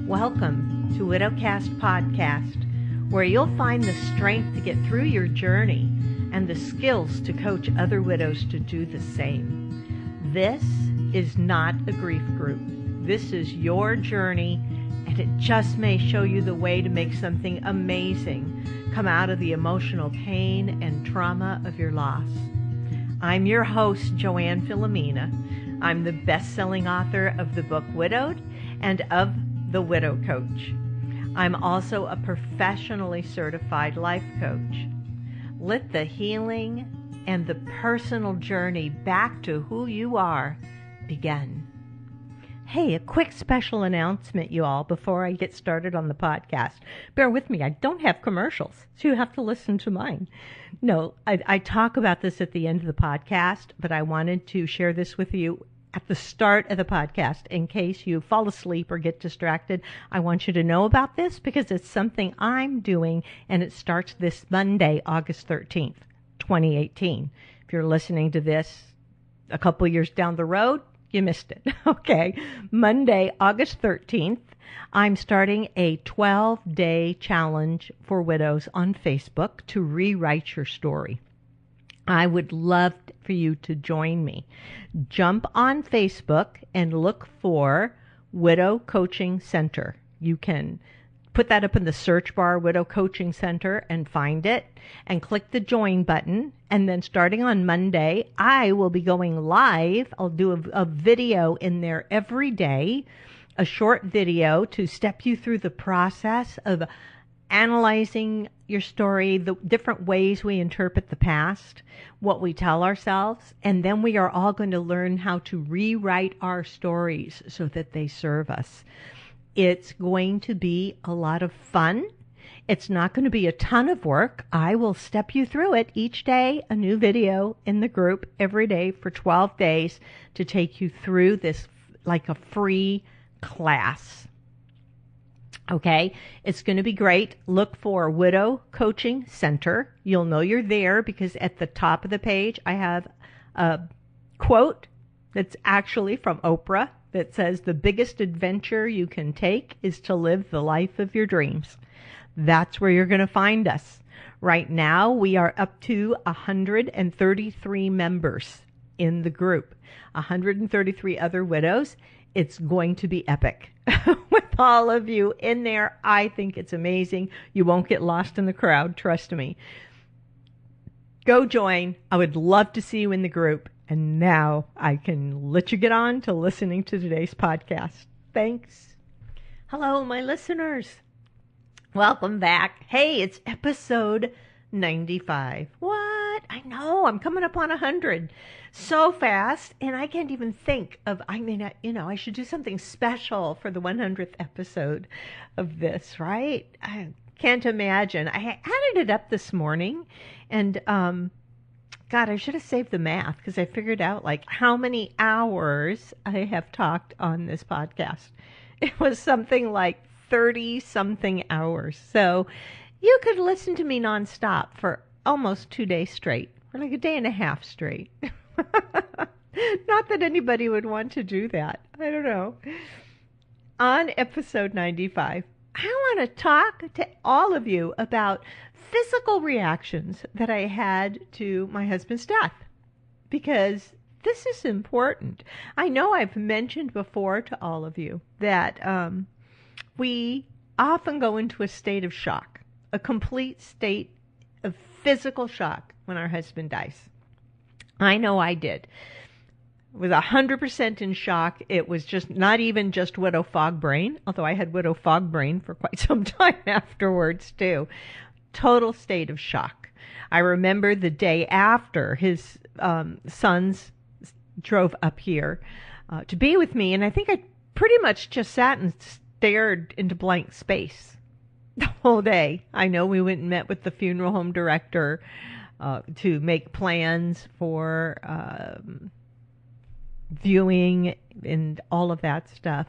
Welcome to Widowcast Podcast, where you'll find the strength to get through your journey and the skills to coach other widows to do the same. This is not a grief group. This is your journey, and it just may show you the way to make something amazing come out of the emotional pain and trauma of your loss. I'm your host, Joanne Filomena. I'm the best-selling author of the book Widowed and of The Widow Coach. I'm also a professionally certified life coach. Let the healing and the personal journey back to who you are begin. Hey, a quick special announcement, you all, before I get started on the podcast. Bear with me, I don't have commercials, so you have to listen to mine. No, I talk about this at the end of the podcast, but I wanted to share this with you at the start of the podcast in case you fall asleep or get distracted. I want you to know about this because it's something I'm doing, and it starts this Monday, August 13th, 2018. If you're listening to this a couple years down the road, you missed it. Okay. Monday, August 13th, I'm starting a 12-day challenge for widows on Facebook to rewrite your story. I would love for you to join me. Jump on Facebook and look for Widow Coaching Center. You can put that up in the search bar, Widow Coaching Center, and find it, and click the join button. And then starting on Monday, I will be going live. I'll do a video in there every day, a short video to step you through the process of analyzing your story, the different ways we interpret the past, what we tell ourselves, and then we are all going to learn how to rewrite our stories so that they serve us. It's going to be a lot of fun. It's not going to be a ton of work. I will step you through it each day, a new video in the group every day for 12 days to take you through this like a free class. Okay, it's going to be great. Look for Widow Coaching Center. You'll know you're there because at the top of the page, I have a quote that's actually from Oprah that says, "The biggest adventure you can take is to live the life of your dreams." That's where you're going to find us. Right now, we are up to 133 members in the group, 133 other widows. It's going to be epic with all of you in there. I think it's amazing. You won't get lost in the crowd, trust me. Go join. I would love to see you in the group. And now I can let you get on to listening to today's podcast. Thanks. Hello, my listeners. Welcome back. Hey, it's episode 95. What? I know, I'm coming up on 100 so fast, and I can't even think of, I should do something special for the 100th episode of this, right? I can't imagine. I added it up this morning, and God, I should have saved the math because I figured out like how many hours I have talked on this podcast. It was something like 30-something hours. So you could listen to me nonstop for almost 2 days straight, or like a day and a half straight. Not that anybody would want to do that. I don't know. On episode 95, I want to talk to all of you about physical reactions that I had to my husband's death, because this is important. I know I've mentioned before to all of you that we often go into a state of shock, a complete state of physical shock when our husband dies. I know I did. I was 100% in shock. It was just not even just widow fog brain, although I had widow fog brain for quite some time afterwards too. Total state of shock. I remember the day after his sons drove up here to be with me, and I think I pretty much just sat and stared into blank space the whole day. I know we went and met with the funeral home director to make plans for viewing and all of that stuff.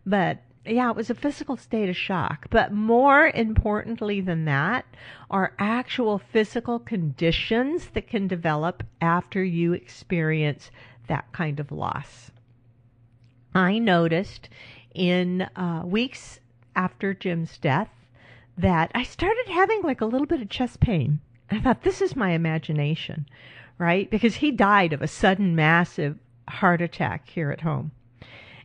But yeah, it was a physical state of shock. But more importantly than that are actual physical conditions that can develop after you experience that kind of loss. I noticed in weeks after Jim's death that I started having like a little bit of chest pain. I thought, this is my imagination, right? Because he died of a sudden massive heart attack here at home.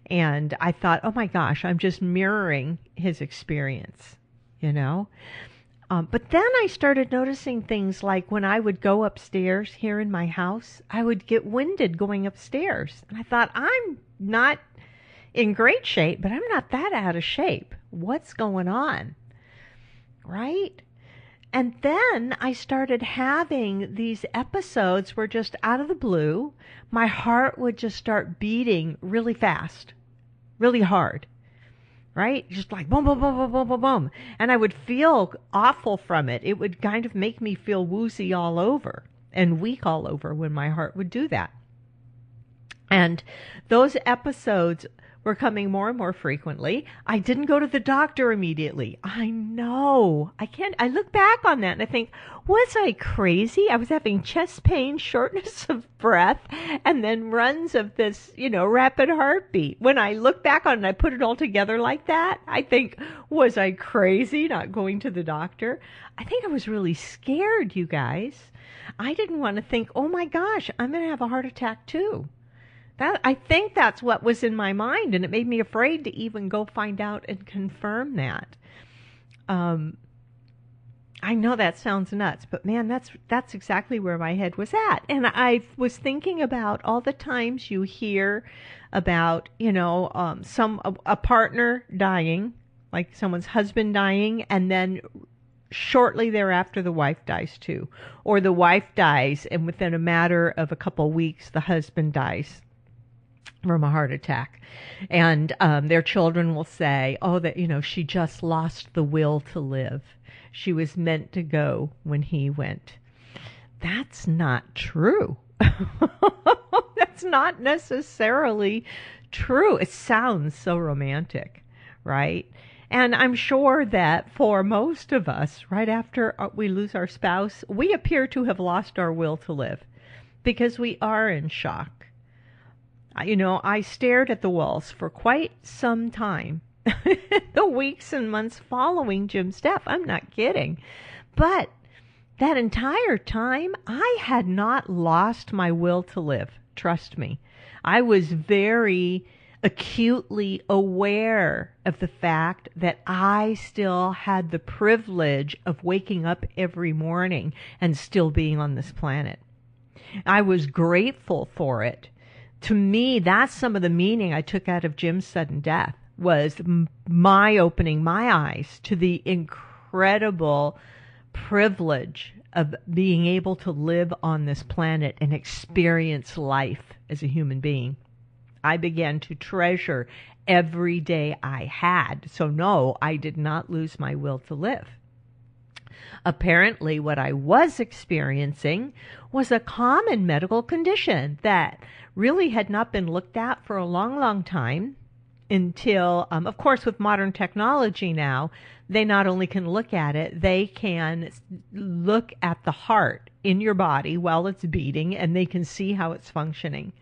And I thought, oh my gosh, I'm just mirroring his experience, you know? But then I started noticing things like when I would go upstairs here in my house, I would get winded going upstairs. And I thought, I'm not in great shape, but I'm not that out of shape. What's going on? Right? And then I started having these episodes where just out of the blue, my heart would just start beating really fast, really hard. Right? Just like boom, boom, boom, boom, boom, boom, boom. And I would feel awful from it. It would kind of make me feel woozy all over and weak all over when my heart would do that. And those episodes were coming more and more frequently. I didn't go to the doctor immediately. I know. I look back on that and I think, was I crazy? I was having chest pain, shortness of breath, and then runs of this, rapid heartbeat. When I look back on it and I put it all together like that, I think, was I crazy not going to the doctor? I think I was really scared, you guys. I didn't want to think, oh my gosh, I'm going to have a heart attack too. I think that's what was in my mind, and it made me afraid to even go find out and confirm that. I know that sounds nuts, but man, that's exactly where my head was at. And I was thinking about all the times you hear about, a partner dying, like someone's husband dying, and then shortly thereafter the wife dies too, or the wife dies, and within a matter of a couple weeks the husband dies from a heart attack. And their children will say, oh, that, she just lost the will to live. She was meant to go when he went. That's not true. That's not necessarily true. It sounds so romantic, right? And I'm sure that for most of us, right after we lose our spouse, we appear to have lost our will to live because we are in shock. I stared at the walls for quite some time, the weeks and months following Jim's death. I'm not kidding. But that entire time, I had not lost my will to live. Trust me. I was very acutely aware of the fact that I still had the privilege of waking up every morning and still being on this planet. I was grateful for it. To me, that's some of the meaning I took out of Jim's sudden death, was my opening my eyes to the incredible privilege of being able to live on this planet and experience life as a human being. I began to treasure every day I had. So no, I did not lose my will to live. Apparently, what I was experiencing was a common medical condition that really had not been looked at for a long, long time until, of course, with modern technology now, they not only can look at it, they can look at the heart in your body while it's beating, and they can see how it's functioning.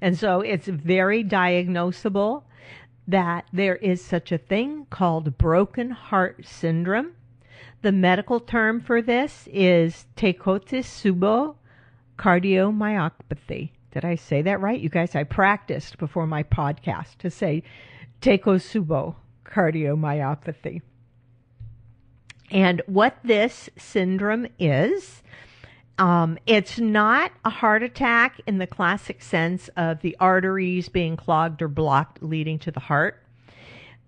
And so it's very diagnosable that there is such a thing called broken heart syndrome. The medical term for this is Takotsubo cardiomyopathy. Did I say that right? You guys, I practiced before my podcast to say Takotsubo cardiomyopathy. And what this syndrome is, it's not a heart attack in the classic sense of the arteries being clogged or blocked leading to the heart.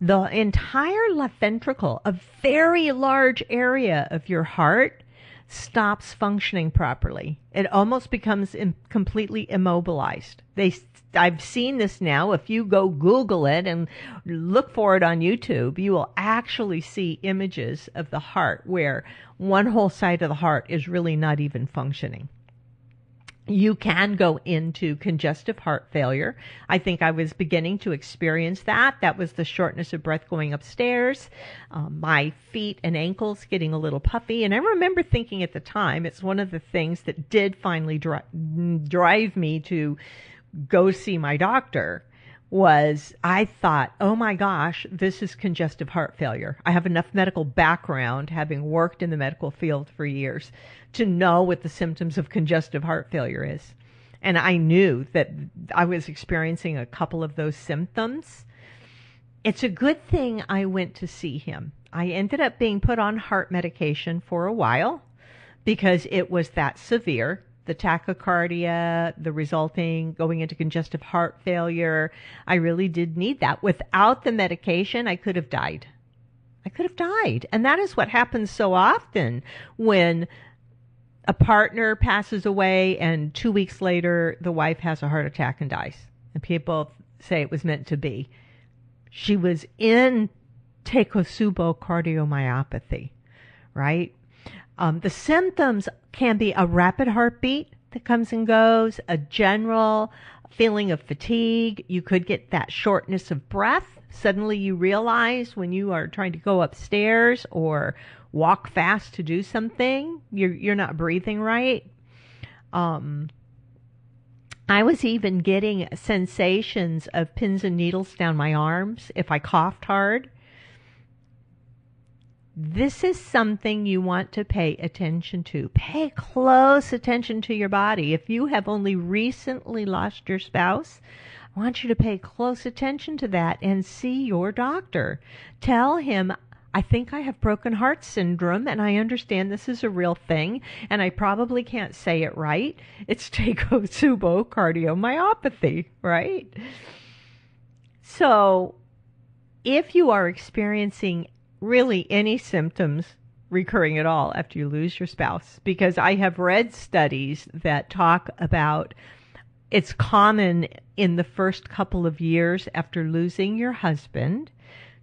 The entire left ventricle, a very large area of your heart, stops functioning properly. It almost becomes completely immobilized. I've seen this now. If you go Google it and look for it on YouTube, you will actually see images of the heart where one whole side of the heart is really not even functioning. You can go into congestive heart failure. I think I was beginning to experience that. That was the shortness of breath going upstairs, my feet and ankles getting a little puffy. And I remember thinking at the time, it's one of the things that did finally drive me to go see my doctor, was I thought, oh my gosh, this is congestive heart failure. I have enough medical background, having worked in the medical field for years, to know what the symptoms of congestive heart failure is. And I knew that I was experiencing a couple of those symptoms. It's a good thing I went to see him. I ended up being put on heart medication for a while because it was that severe. The tachycardia, the resulting going into congestive heart failure. I really did need that. Without the medication, I could have died. And that is what happens so often when a partner passes away and 2 weeks later the wife has a heart attack and dies. And people say it was meant to be. She was in Takotsubo cardiomyopathy, right? The symptoms can be a rapid heartbeat that comes and goes, a general feeling of fatigue. You could get that shortness of breath. Suddenly you realize when you are trying to go upstairs or walk fast to do something, you're not breathing right. I was even getting sensations of pins and needles down my arms if I coughed hard. This is something you want to pay attention to. Pay close attention to your body. If you have only recently lost your spouse, I want you to pay close attention to that and see your doctor. Tell him, I think I have broken heart syndrome, and I understand this is a real thing, and I probably can't say it right. It's Takotsubo cardiomyopathy, right? So if you are experiencing really any symptoms recurring at all after you lose your spouse, because I have read studies that talk about it's common in the first couple of years after losing your husband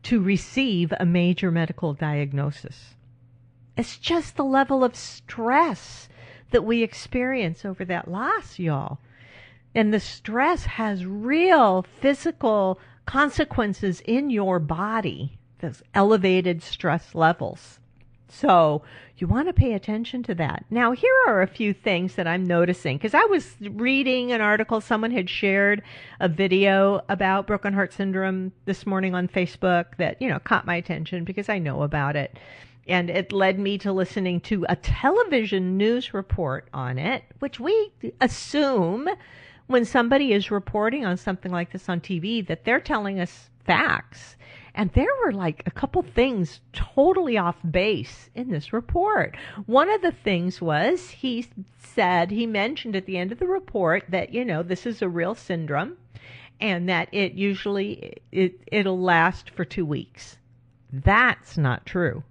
to receive a major medical diagnosis. It's just the level of stress that we experience over that loss, y'all. And the stress has real physical consequences in your body. Those elevated stress levels. So you want to pay attention to that. Now, here are a few things that I'm noticing, because I was reading an article, someone had shared a video about broken heart syndrome this morning on Facebook that, caught my attention because I know about it. And it led me to listening to a television news report on it, which we assume when somebody is reporting on something like this on TV that they're telling us facts. And there were like a couple things totally off base in this report. One of the things was he mentioned at the end of the report that, this is a real syndrome and that it usually, it'll last for 2 weeks. That's not true.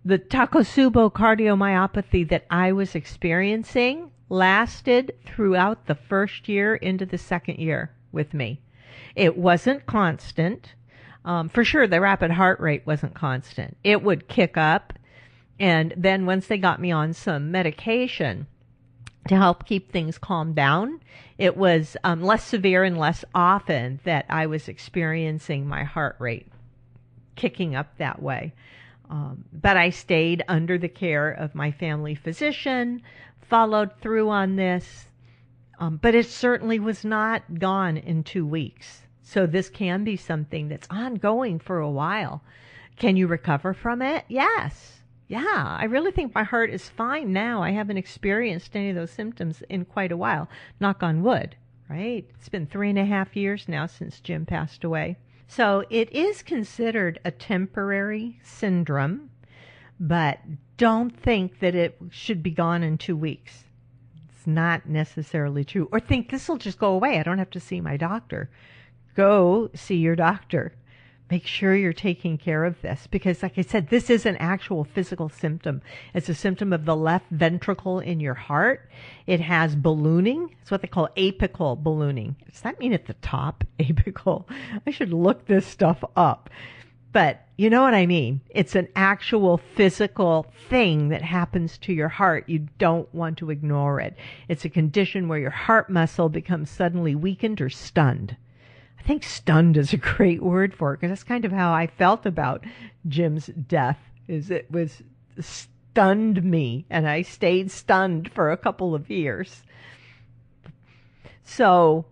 The Takotsubo cardiomyopathy that I was experiencing lasted throughout the first year into the second year with me. It wasn't constant. For sure, the rapid heart rate wasn't constant. It would kick up, and then once they got me on some medication to help keep things calmed down, it was less severe and less often that I was experiencing my heart rate kicking up that way. But I stayed under the care of my family physician, followed through on this, but it certainly was not gone in 2 weeks. So this can be something that's ongoing for a while. Can you recover from it? Yes. Yeah, I really think my heart is fine now. I haven't experienced any of those symptoms in quite a while. Knock on wood, right? It's been 3.5 years now since Jim passed away. So it is considered a temporary syndrome, but don't think that it should be gone in 2 weeks. It's not necessarily true. Or think this will just go away. I don't have to see my doctor. Go see your doctor. Make sure you're taking care of this because, like I said, this is an actual physical symptom. It's a symptom of the left ventricle in your heart. It has ballooning. It's what they call apical ballooning. Does that mean at the top? Apical. I should look this stuff up. But you know what I mean. It's an actual physical thing that happens to your heart. You don't want to ignore it. It's a condition where your heart muscle becomes suddenly weakened or stunned. I think stunned is a great word for it because that's kind of how I felt about Jim's death. Is it was stunned me, and I stayed stunned for a couple of years. So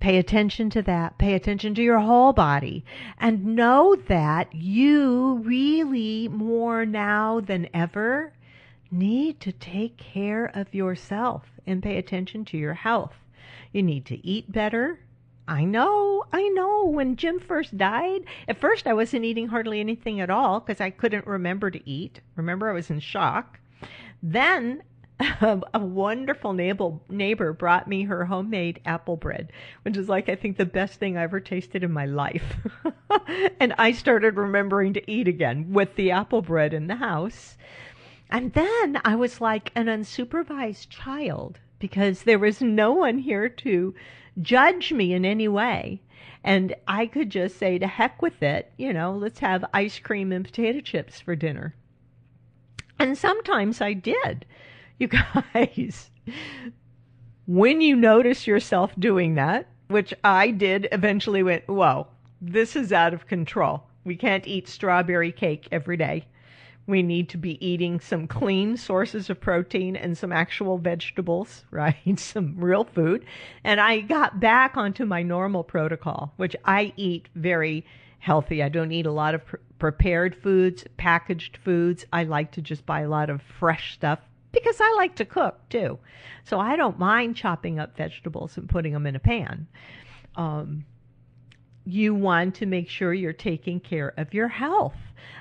Pay attention to that. Pay attention to your whole body. And know that you really, more now than ever, need to take care of yourself and pay attention to your health. You need to eat better. I know. When Jim first died, at first I wasn't eating hardly anything at all because I couldn't remember to eat. Remember, I was in shock. Then a wonderful neighbor brought me her homemade apple bread, which is like, I think, the best thing I ever tasted in my life. And I started remembering to eat again with the apple bread in the house. And then I was like an unsupervised child because there was no one here to judge me in any way. And I could just say, to heck with it, let's have ice cream and potato chips for dinner. And sometimes I did. You guys, when you notice yourself doing that, which I did, eventually went, whoa, this is out of control. We can't eat strawberry cake every day. We need to be eating some clean sources of protein and some actual vegetables, right? Some real food. And I got back onto my normal protocol, which I eat very healthy. I don't eat a lot of prepared foods, packaged foods. I like to just buy a lot of fresh stuff because I like to cook too. So I don't mind chopping up vegetables and putting them in a pan. You want to make sure you're taking care of your health.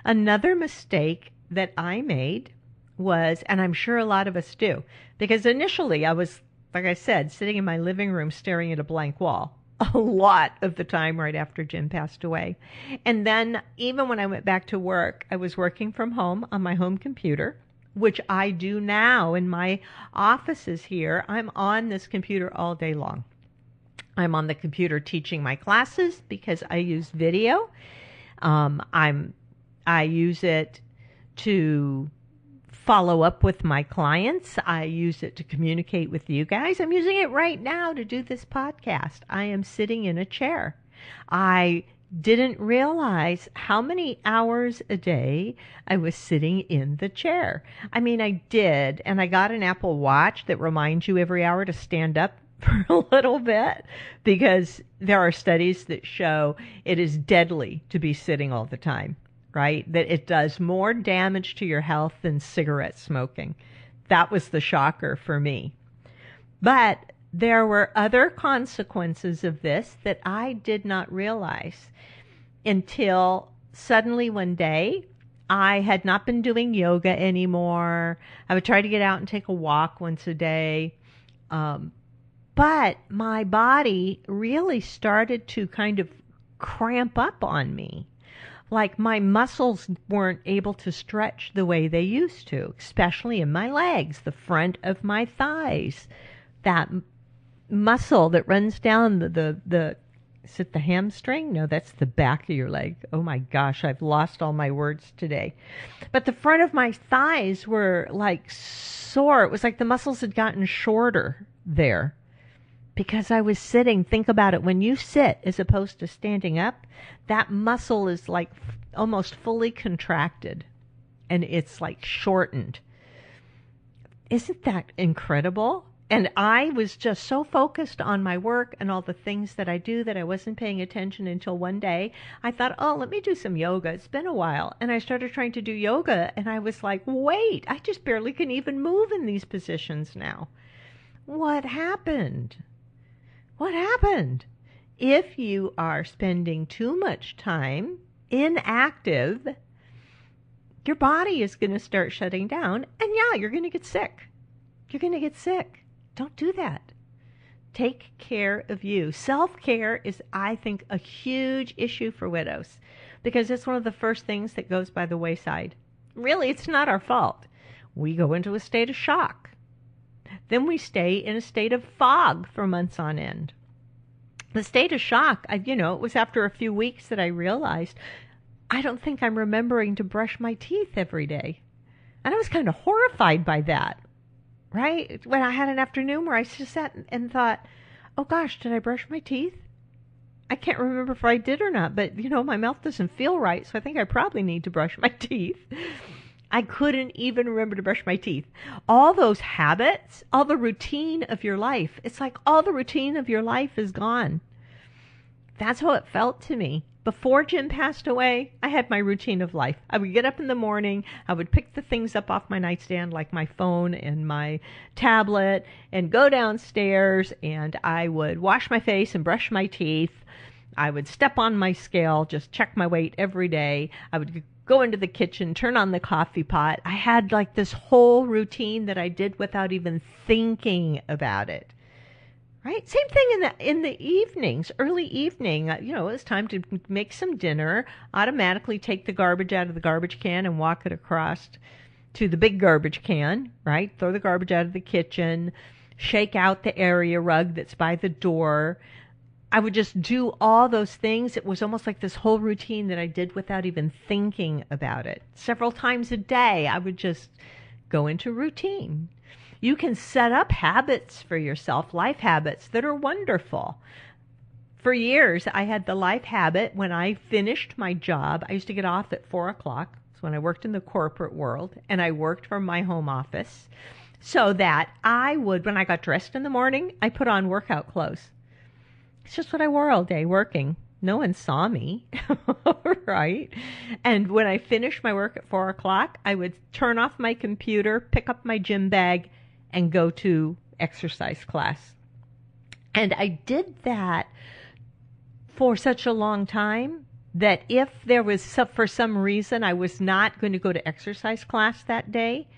Another mistake that I made was, and I'm sure a lot of us do, because initially I was, like I said, sitting in my living room staring at a blank wall a lot of the time right after Jim passed away. And then even when I went back to work, I was working from home on my home computer, which I do now in my offices here. I'm on this computer all day long. I'm on the computer teaching my classes because I use video. I use it to follow up with my clients. I use it to communicate with you guys. I'm using it right now to do this podcast. I am sitting in a chair. I didn't realize how many hours a day I was sitting in the chair. I mean, I did, and I got an Apple Watch that reminds you every hour to stand up for a little bit, because there are studies that show it is deadly to be sitting all the time, right? That it does more damage to your health than cigarette smoking. That was the shocker for me. But there were other consequences of this that I did not realize until suddenly one day I had not been doing yoga anymore. I would try to get out and take a walk once a day. But my body really started to kind of cramp up on me. Like my muscles weren't able to stretch the way they used to, especially in my legs, the front of my thighs. That muscle that runs down the is it the hamstring? No, that's the back of your leg. Oh my gosh, I've lost all my words today. But the front of my thighs were like sore. It was like the muscles had gotten shorter there. Because I was sitting. Think about it. When you sit as opposed to standing up, that muscle is like almost fully contracted and it's like shortened. Isn't that incredible? And I was just so focused on my work and all the things that I do that I wasn't paying attention until one day I thought, oh, let me do some yoga. It's been a while. And I started trying to do yoga and I was like, wait, I just barely can even move in these positions now. What happened? What happened? If you are spending too much time inactive, your body is going to start shutting down, and yeah, you're going to get sick. You're going to get sick. Don't do that. Take care of you. Self-care is, I think, a huge issue for widows because it's one of the first things that goes by the wayside. Really, it's not our fault. We go into a state of shock. Then we stay in a state of fog for months on end. The state of shock, it was after a few weeks that I realized I don't think I'm remembering to brush my teeth every day. And I was kind of horrified by that, right? When I had an afternoon where I just sat and thought, oh gosh, did I brush my teeth? I can't remember if I did or not, but my mouth doesn't feel right, so I think I probably need to brush my teeth. I couldn't even remember to brush my teeth. All those habits, all the routine of your life, it's like all the routine of your life is gone. that's how it felt to me. Before Jim passed away, I had my routine of life. I would get up in the morning, I would pick the things up off my nightstand, like my phone and my tablet, and go downstairs, and I would wash my face and brush my teeth. I would step on my scale, just check my weight every day. I would go into the kitchen, turn on the coffee pot. I had like this whole routine that I did without even thinking about it. Right? Same thing in the evenings, early evening. It was time to make some dinner, automatically take the garbage out of the garbage can and walk it across to the big garbage can, right? Throw the garbage out of the kitchen, shake out the area rug that's by the door. I would just do all those things. It was almost like this whole routine that I did without even thinking about it. Several times a day, I would just go into routine. You can set up habits for yourself, life habits that are wonderful. For years, I had the life habit when I finished my job. I used to get off at 4 o'clock. That's when I worked in the corporate world, and I worked from my home office, so that I would, when I got dressed in the morning, I put on workout clothes. It's just what I wore all day working. No one saw me, right? And when I finished my work at 4 o'clock, I would turn off my computer, pick up my gym bag, and go to exercise class. And I did that for such a long time that if there was, for some reason, I was not going to go to exercise class that day,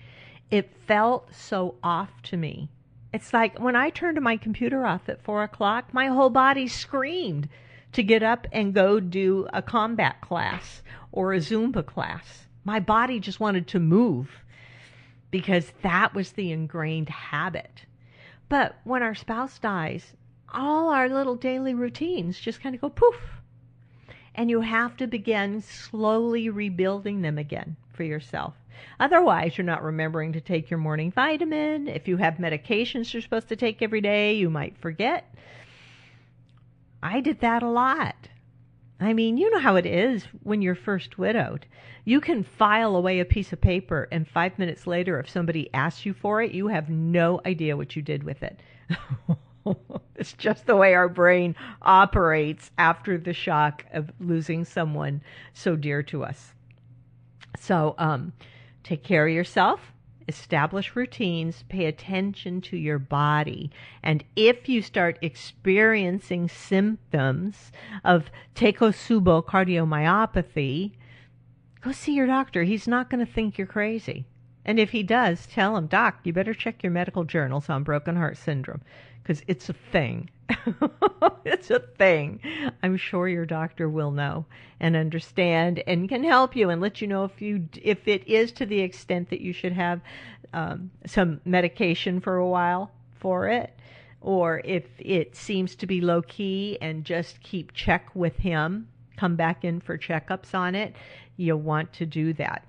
it felt so off to me. It's like when I turned my computer off at 4 o'clock, my whole body screamed to get up and go do a combat class or a Zumba class. My body just wanted to move, because that was the ingrained habit. But when our spouse dies, all our little daily routines just kind of go poof. And you have to begin slowly rebuilding them again for yourself. Otherwise, you're not remembering to take your morning vitamin. If you have medications you're supposed to take every day, you might forget. I did that a lot. I mean, you know how it is when you're first widowed. You can file away a piece of paper, and 5 minutes later, if somebody asks you for it, you have no idea what you did with it. It's just the way our brain operates after the shock of losing someone so dear to us. So take care of yourself. Establish routines, pay attention to your body. And if you start experiencing symptoms of Takotsubo cardiomyopathy, go see your doctor. He's not going to think you're crazy. And if he does, tell him, Doc, you better check your medical journals on broken heart syndrome, because it's a thing. It's a thing. I'm sure your doctor will know and understand and can help you and let you know if it is to the extent that you should have some medication for a while for it, or if it seems to be low key, and just keep check with him. Come back in for checkups on it. You'll want to do that.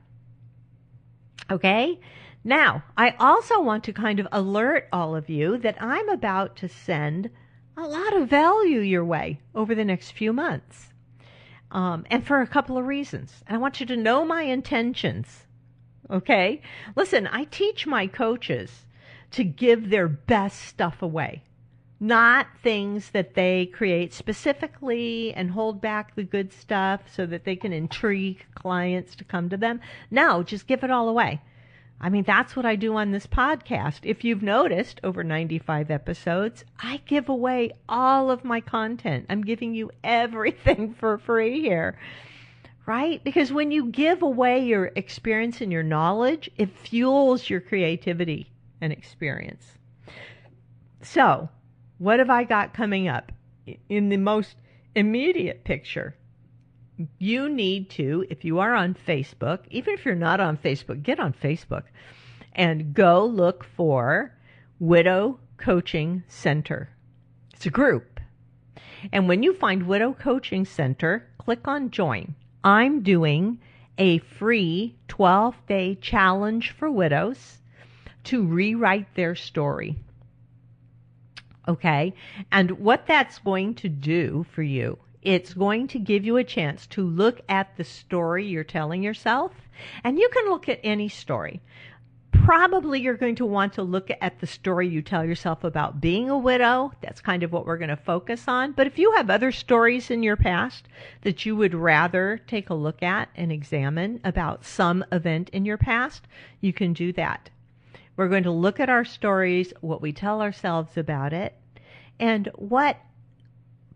Okay? Now, I also want to kind of alert all of you that I'm about to send a lot of value your way over the next few months. And for a couple of reasons. And I want you to know my intentions. Okay? Listen, I teach my coaches to give their best stuff away. Not things that they create specifically and hold back the good stuff so that they can intrigue clients to come to them. No, just give it all away. I mean, that's what I do on this podcast. If you've noticed, over 95 episodes, I give away all of my content. I'm giving you everything for free here, right? Because when you give away your experience and your knowledge, it fuels your creativity and experience. So, what have I got coming up? In the most immediate picture, you need to, if you are on Facebook, even if you're not on Facebook, get on Facebook and go look for Widow Coaching Center. It's a group. And when you find Widow Coaching Center, click on Join. I'm doing a free 12-day challenge for widows to rewrite their story. Okay? And what that's going to do for you, it's going to give you a chance to look at the story you're telling yourself. And you can look at any story. Probably you're going to want to look at the story you tell yourself about being a widow. That's kind of what we're going to focus on. But if you have other stories in your past that you would rather take a look at and examine about some event in your past, you can do that. We're going to look at our stories, what we tell ourselves about it, and what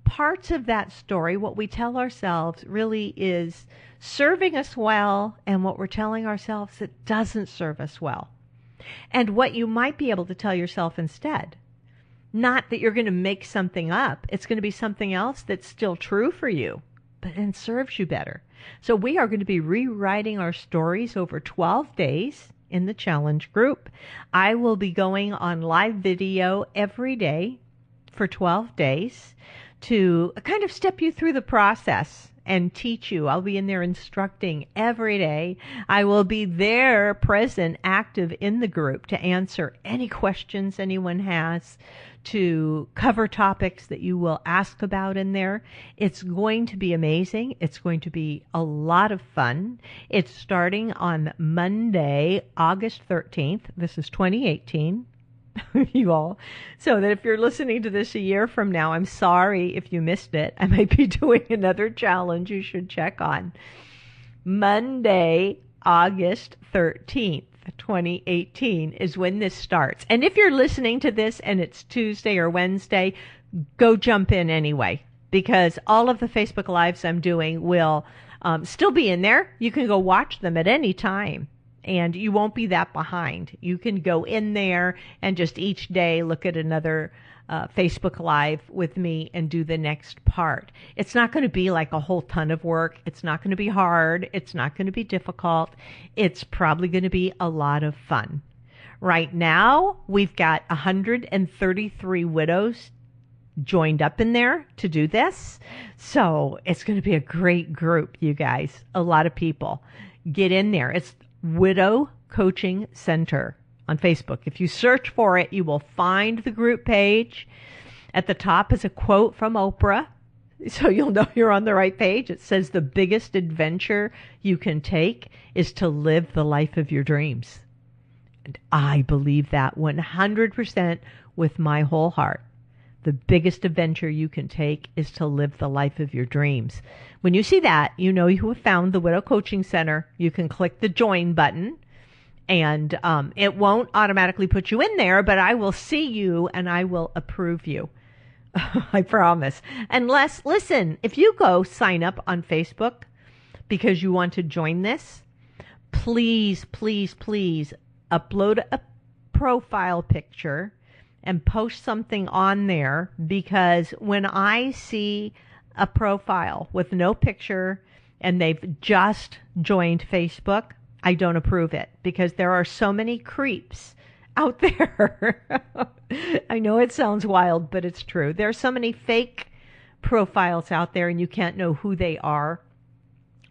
parts of that story, what we tell ourselves, really is serving us well, and what we're telling ourselves that doesn't serve us well. And what you might be able to tell yourself instead. Not that you're going to make something up. It's going to be something else that's still true for you, but then serves you better. So we are going to be rewriting our stories over 12 days in the challenge group. I will be going on live video every day for 12 days to kind of step you through the process and teach you. I'll be in there instructing every day. I will be there, present, active in the group to answer any questions anyone has, to cover topics that you will ask about in there. It's going to be amazing. It's going to be a lot of fun. It's starting on Monday, August 13th. This is 2018. You all. So that if you're listening to this a year from now, I'm sorry if you missed it. I might be doing another challenge you should check on. Monday, August 13th, 2018 is when this starts. And if you're listening to this and it's Tuesday or Wednesday, go jump in anyway, because all of the Facebook Lives I'm doing will still be in there. You can go watch them at any time. And you won't be that behind. You can go in there and just each day look at another Facebook Live with me and do the next part. It's not going to be like a whole ton of work. It's not going to be hard. It's not going to be difficult. It's probably going to be a lot of fun. Right now, we've got 133 widows joined up in there to do this. So it's going to be a great group, you guys. A lot of people. Get in there. It's Widow Coaching Center on Facebook. If you search for it, you will find the group page. At the top is a quote from Oprah, so you'll know you're on the right page. It says, "The biggest adventure you can take is to live the life of your dreams." And I believe that 100% with my whole heart. The biggest adventure you can take is to live the life of your dreams. When you see that, you know you have found the Widow Coaching Center. You can click the join button, and it won't automatically put you in there, but I will see you and I will approve you. I promise. Unless, listen, if you go sign up on Facebook because you want to join this, please, please, please upload a profile picture and post something on there, because when I see a profile with no picture and they've just joined Facebook, I don't approve it, because there are so many creeps out there. I know it sounds wild, but it's true. There are so many fake profiles out there and you can't know who they are.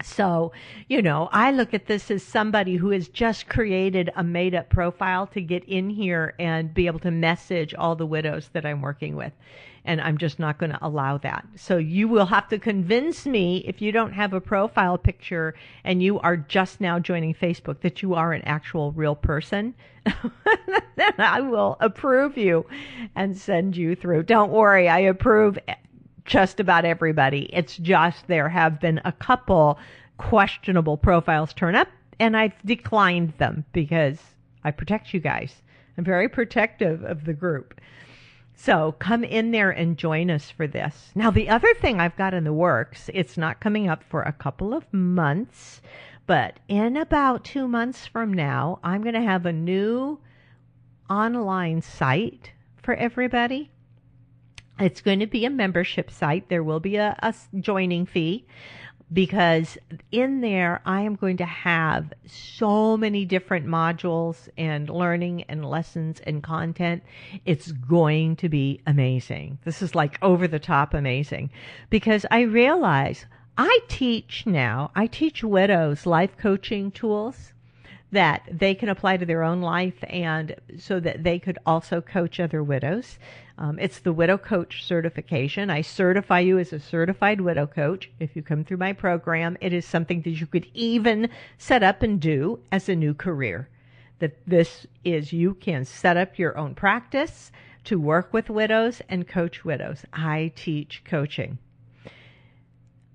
So, I look at this as somebody who has just created a made-up profile to get in here and be able to message all the widows that I'm working with. And I'm just not going to allow that. So you will have to convince me, if you don't have a profile picture and you are just now joining Facebook, that you are an actual real person. Then I will approve you and send you through. Don't worry, I approve just about everybody. It's just there have been a couple questionable profiles turn up, and I've declined them because I protect you guys. I'm very protective of the group. So come in there and join us for this. Now, the other thing I've got in the works, it's not coming up for a couple of months, but in about 2 months from now, I'm going to have a new online site for everybody. It's going to be a membership site. There will be a joining fee, because in there I am going to have so many different modules and learning and lessons and content. It's going to be amazing. This is like over the top amazing, because I realize I teach widows life coaching tools that they can apply to their own life, and so that they could also coach other widows. It's the Widow Coach certification. I certify you as a certified widow coach if you come through my program. It is something that you could even set up and do as a new career. that you can set up your own practice to work with widows and coach widows. I teach coaching.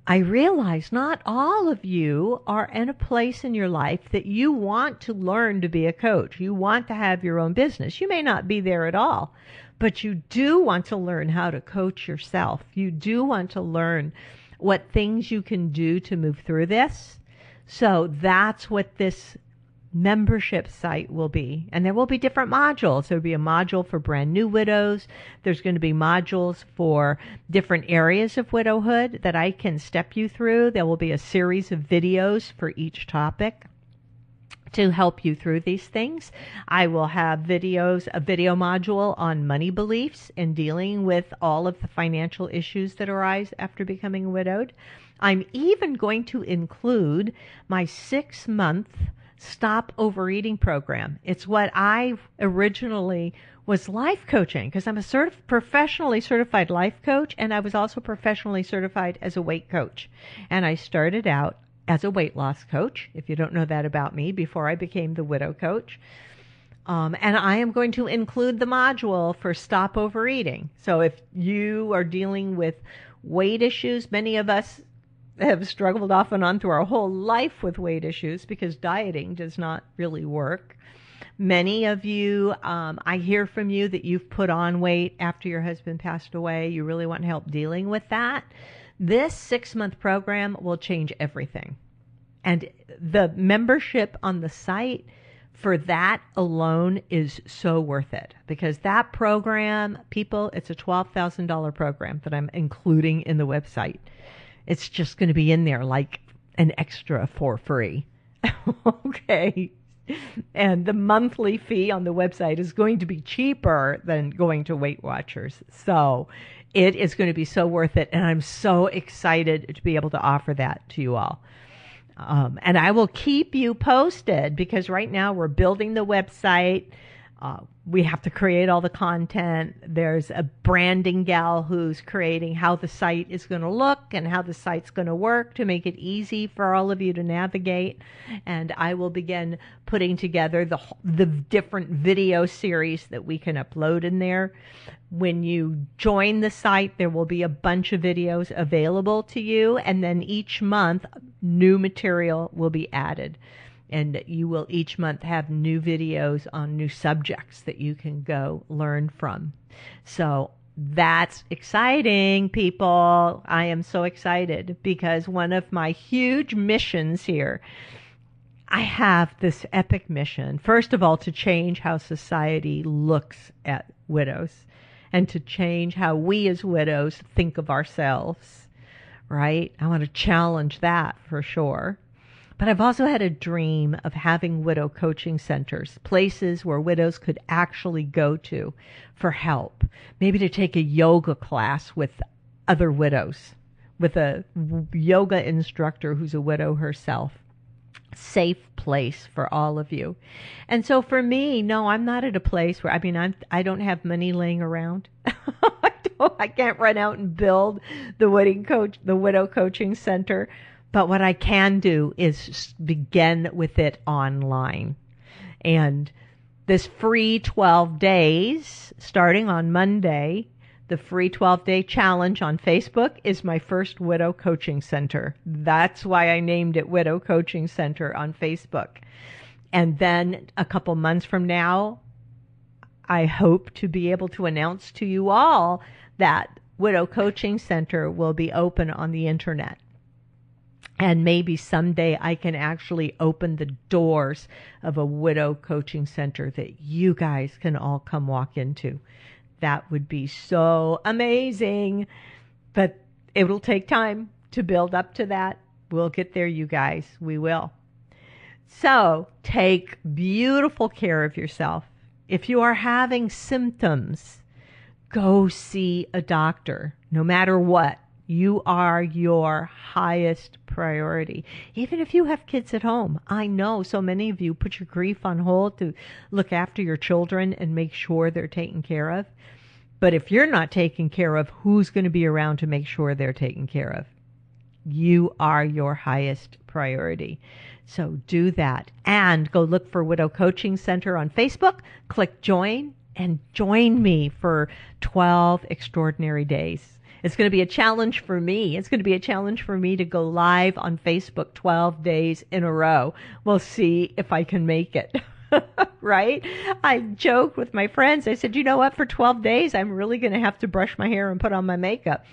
I realize not all of you are in a place in your life that you want to learn to be a coach. You want to have your own business. You may not be there at all, but you do want to learn how to coach yourself. You do want to learn what things you can do to move through this. So that's what this membership site will be. And there will be different modules. There will be a module for brand new widows. There's going to be modules for different areas of widowhood that I can step you through. There will be a series of videos for each topic to help you through these things. I will have a video module on money beliefs and dealing with all of the financial issues that arise after becoming widowed. I'm even going to include my 6-month Stop Overeating program. It's what I originally was life coaching, because I'm a professionally certified life coach, and I was also professionally certified as a weight coach. And I started out as a weight loss coach, if you don't know that about me, before I became the widow coach. And I am going to include the module for Stop Overeating. So if you are dealing with weight issues, many of us have struggled off and on through our whole life with weight issues because dieting does not really work. Many of you, I hear from you that you've put on weight after your husband passed away. You really want help dealing with that. This 6-month program will change everything. And the membership on the site for that alone is so worth it, because that program, people, it's a $12,000 program that I'm including in the website. It's just going to be in there like an extra for free. Okay. And the monthly fee on the website is going to be cheaper than going to Weight Watchers. So it is going to be so worth it. And I'm so excited to be able to offer that to you all. And I will keep you posted, because right now we're building the website. We have to create all the content. There's a branding gal who's creating how the site is going to look and how the site's going to work to make it easy for all of you to navigate. And I will begin putting together the different video series that we can upload in there. When you join the site, there will be a bunch of videos available to you, and then each month new material will be added. And you will each month have new videos on new subjects that you can go learn from. So that's exciting, people. I am so excited, because one of my huge missions here, I have this epic mission. First of all, to change how society looks at widows, and to change how we as widows think of ourselves, right? I want to challenge that for sure. But I've also had a dream of having widow coaching centers, places where widows could actually go to for help, maybe to take a yoga class with other widows, with a yoga instructor who's a widow herself. Safe place for all of you. And so for me, no, I'm not at a place where, I don't have money laying around. I can't run out and build the widow coaching center. But what I can do is begin with it online. And this free 12 days, starting on Monday, the free 12-day challenge on Facebook is my first Widow Coaching Center. That's why I named it Widow Coaching Center on Facebook. And then a couple months from now, I hope to be able to announce to you all that Widow Coaching Center will be open on the internet. And maybe someday I can actually open the doors of a widow coaching center that you guys can all come walk into. That would be so amazing. But it'll take time to build up to that. We'll get there, you guys. We will. So take beautiful care of yourself. If you are having symptoms, go see a doctor, no matter what. You are your highest priority. Even if you have kids at home, I know so many of you put your grief on hold to look after your children and make sure they're taken care of. But if you're not taken care of, who's going to be around to make sure they're taken care of? You are your highest priority. So do that. And go look for Widow Coaching Center on Facebook. Click join and join me for 12 extraordinary days. It's going to be a challenge for me. It's going to be a challenge for me to go live on Facebook 12 days in a row. We'll see if I can make it. Right? I joked with my friends. I said, you know what? For 12 days, I'm really going to have to brush my hair and put on my makeup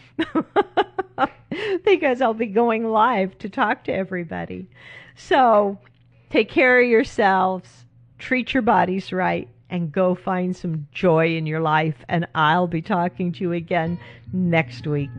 because I'll be going live to talk to everybody. So take care of yourselves, treat your bodies right, and go find some joy in your life. And I'll be talking to you again next week.